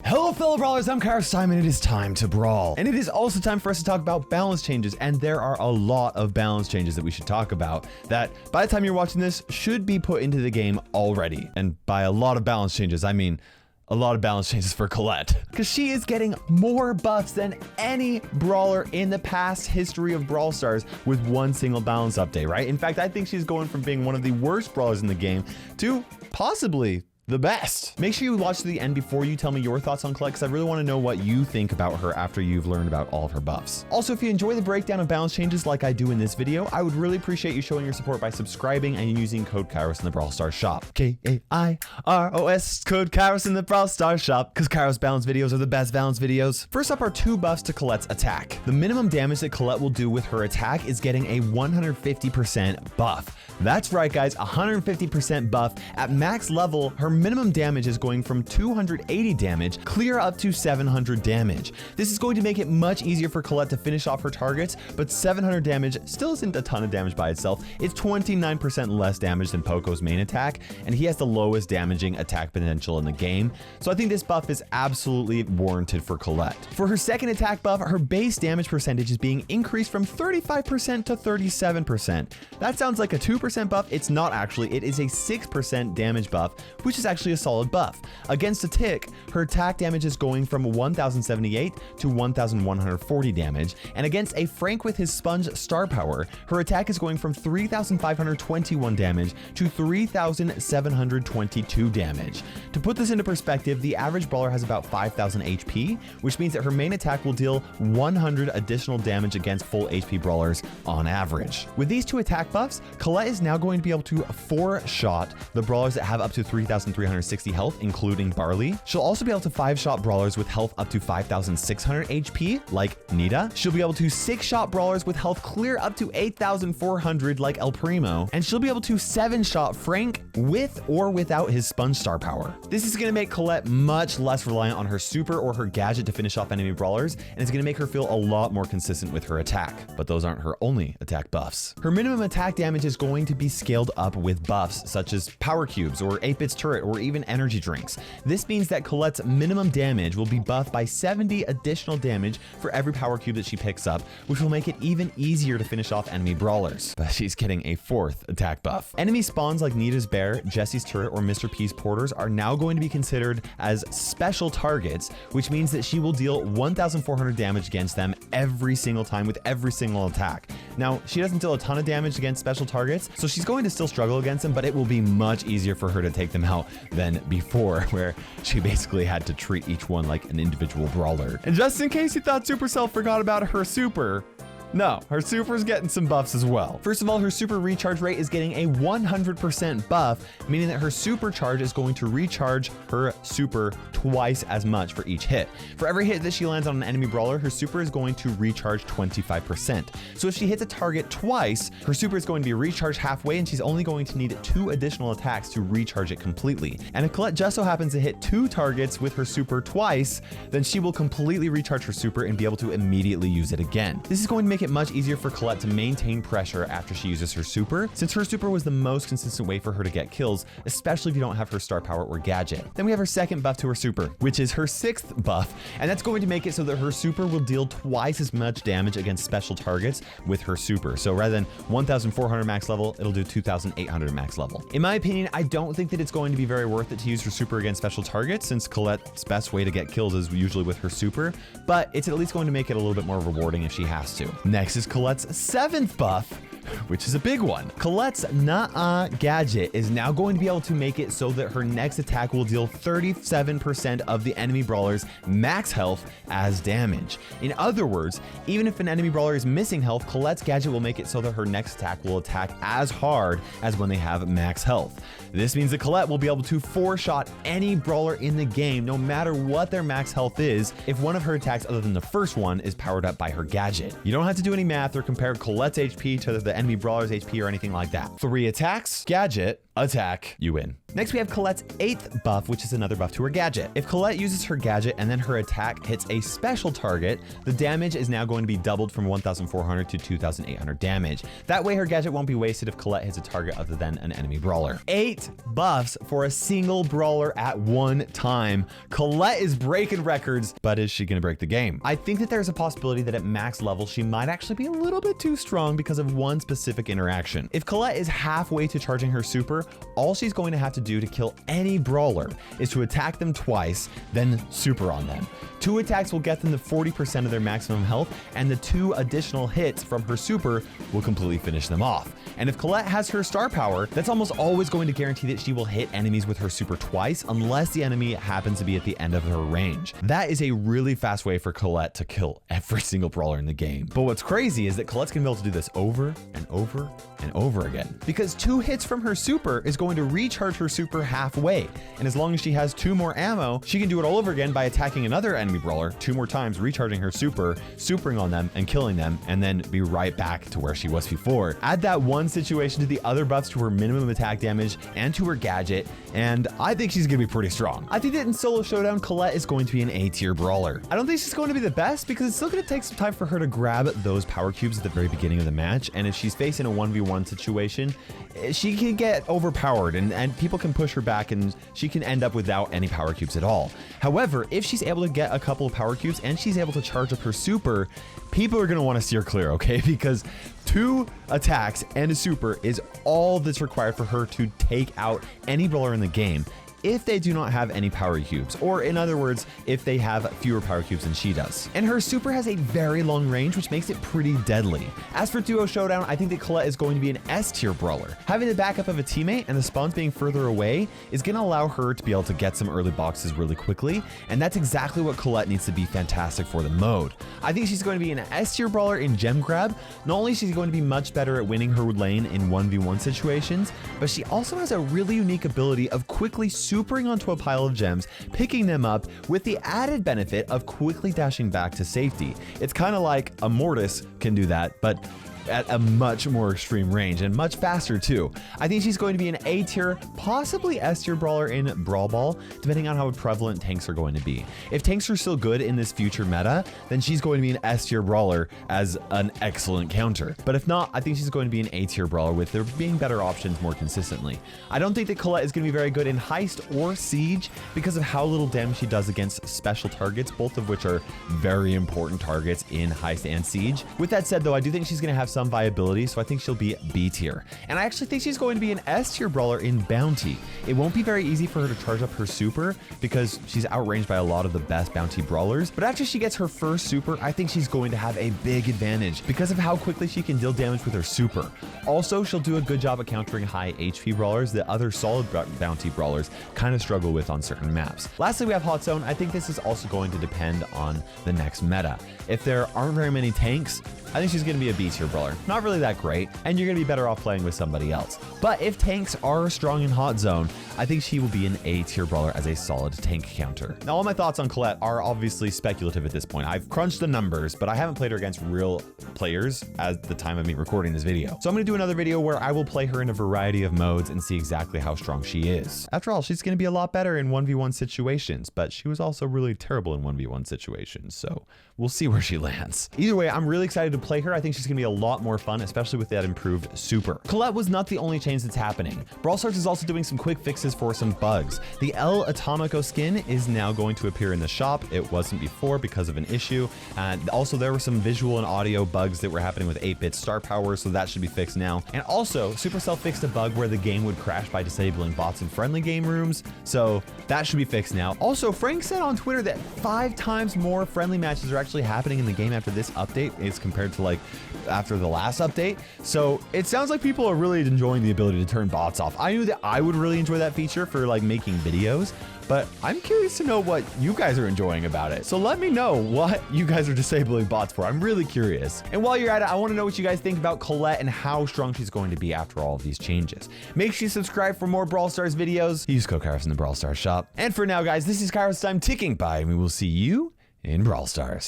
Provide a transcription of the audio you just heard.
Hello fellow brawlers, I'm KairosTime and it is time to brawl. And it is also time for us to talk about balance changes, and there are a lot of balance changes that we should talk about that by the time you're watching this should be put into the game already. And by a lot of balance changes, I mean a lot of balance changes for Colette, because she is getting more buffs than any brawler in the past history of Brawl Stars with one single balance update, right? In fact, I think she's going from being one of the worst brawlers in the game to possibly the best. Make sure you watch to the end before you tell me your thoughts on Colette, because I really want to know what you think about her after you've learned about all of her buffs. Also, if you enjoy the breakdown of balance changes like I do in this video, I would really appreciate you showing your support by subscribing and using code Kairos in the Brawl Stars shop. Kairos, code Kairos in the Brawl Stars shop, because Kairos balance videos are the best balance videos. First up are two buffs to Colette's attack. The minimum damage that Colette will do with her attack is getting a 150% buff. That's right, guys, 150% buff. At max level, her minimum damage is going from 280 damage clear up to 700 damage. This is going to make it much easier for Colette to finish off her targets, but 700 damage still isn't a ton of damage by itself. It's 29% less damage than Poco's main attack, and he has the lowest damaging attack potential in the game. So I think this buff is absolutely warranted for Colette. For her second attack buff, her base damage percentage is being increased from 35% to 37%. That sounds like a 2% buff. It's not actually. It is a 6% damage buff, which is actually a solid buff. Against a tick, her attack damage is going from 1078 to 1140 damage, and against a Frank with his sponge star power, her attack is going from 3521 damage to 3722 damage. To put this into perspective, the average brawler has about 5000 HP, which means that her main attack will deal 100 additional damage against full HP brawlers on average. With these two attack buffs, Colette is now going to be able to 4-shot the brawlers that have up to 3360 health, including Barley. She'll also be able to 5-shot brawlers with health up to 5600 HP, like Nita. She'll be able to 6-shot brawlers with health clear up to 8400, like El Primo. And she'll be able to 7-shot Frank with or without his sponge star power. This is going to make Colette much less reliant on her super or her gadget to finish off enemy brawlers, and it's going to make her feel a lot more consistent with her attack. But those aren't her only attack buffs. Her minimum attack damage is going to be scaled up with buffs such as power cubes or 8-bits turret or even energy drinks. This means that Colette's minimum damage will be buffed by 70 additional damage for every power cube that she picks up, which will make it even easier to finish off enemy brawlers. But she's getting a 4th attack buff. Enemy spawns like Nita's bear, Jesse's turret, or Mr. P's porters are now going to be considered as special targets, which means that she will deal 1400 damage against them every single time with every single attack. Now, she doesn't deal a ton of damage against special targets, so she's going to still struggle against them, but it will be much easier for her to take them out than before, where she basically had to treat each one like an individual brawler. And just in case you thought Supercell forgot about her super, no, her super's getting some buffs as well. First of all, her super recharge rate is getting a 100% buff, meaning that her supercharge is going to recharge her super twice as much for each hit. For every hit that she lands on an enemy brawler, her super is going to recharge 25%. So if she hits a target twice, her super is going to be recharged halfway, and she's only going to need 2 additional attacks to recharge it completely. And if Colette just so happens to hit 2 targets with her super twice, then she will completely recharge her super and be able to immediately use it again. This is going to make it much easier for Colette to maintain pressure after she uses her super, since her super was the most consistent way for her to get kills, especially if you don't have her star power or gadget. Then we have her second buff to her super, which is her 6th buff, and that's going to make it so that her super will deal twice as much damage against special targets with her super. So rather than 1400 max level, it'll do 2800 max level. In my opinion, I don't think that it's going to be very worth it to use her super against special targets, since Colette's best way to get kills is usually with her super, but it's at least going to make it a little bit more rewarding if she has to. Next is Colette's 7th buff, which is a big one. Colette's Gadget is now going to be able to make it so that her next attack will deal 37% of the enemy brawler's max health as damage. In other words, even if an enemy brawler is missing health, Colette's Gadget will make it so that her next attack will attack as hard as when they have max health. This means that Colette will be able to 4-shot any brawler in the game, no matter what their max health is, if one of her attacks other than the first one is powered up by her gadget. You don't have to do any math or compare Colette's HP to the enemy brawler's HP or anything like that. 3 attacks, gadget, attack, you win. Next, we have Colette's 8th buff, which is another buff to her gadget. If Colette uses her gadget and then her attack hits a special target, the damage is now going to be doubled from 1,400 to 2,800 damage. That way, her gadget won't be wasted if Colette hits a target other than an enemy brawler. 8 buffs for a single brawler at one time. Colette is breaking records, but is she going to break the game? I think that there's a possibility that at max level, she might actually be a little bit too strong because of one specific interaction. If Colette is halfway to charging her super, all she's going to have to do to kill any brawler is to attack them twice, then super on them. 2 attacks will get them to 40% of their maximum health, and the 2 additional hits from her super will completely finish them off. And if Colette has her star power, that's almost always going to guarantee that she will hit enemies with her super twice, unless the enemy happens to be at the end of her range. That is a really fast way for Colette to kill every single brawler in the game. But what's crazy is that Colette's gonna be able to do this over and over and over again, because 2 hits from her super is going to recharge her super halfway. And as long as she has 2 more ammo, she can do it all over again by attacking another enemy brawler 2 more times, recharging her super, supering on them and killing them, and then be right back to where she was before. Add that one situation to the other buffs to her minimum attack damage and to her gadget, and I think she's gonna be pretty strong. I think that in solo showdown, Colette is going to be an A tier brawler. I don't think she's going to be the best because it's still gonna take some time for her to grab those power cubes at the very beginning of the match. And if she's facing a 1v1 situation, she can get overpowered and people can push her back and she can end up without any power cubes at all. However, if she's able to get a couple of power cubes and she's able to charge up her super, people are going to want to steer clear, okay? Because 2 attacks and a super is all that's required for her to take out any brawler in the game if they do not have any power cubes, or in other words, if they have fewer power cubes than she does. And her super has a very long range, which makes it pretty deadly. As for duo showdown, I think that Colette is going to be an S tier brawler. Having the backup of a teammate and the spawns being further away is going to allow her to be able to get some early boxes really quickly, and that's exactly what Colette needs to be fantastic for the mode. I think she's going to be an S tier brawler in gem grab. Not only is she going to be much better at winning her lane in 1v1 situations, but she also has a really unique ability of quickly supering onto a pile of gems, picking them up with the added benefit of quickly dashing back to safety. It's kind of like a Mortis can do that, but at a much more extreme range and much faster too. I think she's going to be an A tier, possibly S tier brawler in Brawl Ball, depending on how prevalent tanks are going to be. If tanks are still good in this future meta, then she's going to be an S tier brawler as an excellent counter. But if not, I think she's going to be an A tier brawler with there being better options more consistently. I don't think that Colette is going to be very good in Heist or Siege because of how little damage she does against special targets, both of which are very important targets in Heist and Siege. With that said though, I do think she's going to have some viability, so I think she'll be B tier. And I actually think she's going to be an S tier brawler in Bounty. It won't be very easy for her to charge up her super because she's outranged by a lot of the best Bounty brawlers, but after she gets her first super, I think she's going to have a big advantage because of how quickly she can deal damage with her super. Also, she'll do a good job at countering high HP brawlers that other solid Bounty brawlers kind of struggle with on certain maps. Lastly, we have Hot Zone. I think this is also going to depend on the next meta. If there aren't very many tanks, I think she's going to be a B tier brawler. Not really that great, and you're going to be better off playing with somebody else. But if tanks are strong in Hot Zone, I think she will be an A tier brawler as a solid tank counter. Now, all my thoughts on Colette are obviously speculative at this point. I've crunched the numbers, but I haven't played her against real players at the time of me recording this video. So I'm going to do another video where I will play her in a variety of modes and see exactly how strong she is. After all, she's going to be a lot better in 1v1 situations, but she was also really terrible in 1v1 situations, so we'll see where she lands. Either way, I'm really excited to play her. I think she's gonna be a lot more fun, especially with that improved super. Colette was not the only change that's happening. Brawl Stars is also doing some quick fixes for some bugs. The El Atomico skin is now going to appear in the shop. It wasn't before because of an issue. And also there were some visual and audio bugs that were happening with 8-bit star power, so that should be fixed now. And also, Supercell fixed a bug where the game would crash by disabling bots in friendly game rooms, so that should be fixed now. Also, Frank said on Twitter that 5 times more friendly matches are actually happening in the game after this update as compared to like after the last update. So it sounds like people are really enjoying the ability to turn bots off. I knew that I would really enjoy that feature for like making videos, but I'm curious to know what you guys are enjoying about it. So let me know what you guys are disabling bots for. I'm really curious. And while you're at it, I want to know what you guys think about Colette and how strong she's going to be after all of these changes. Make sure you subscribe for more Brawl Stars videos. Use code Kairos in the Brawl Stars shop. And for now, guys, this is KairosTime ticking by, and we will see you in Brawl Stars.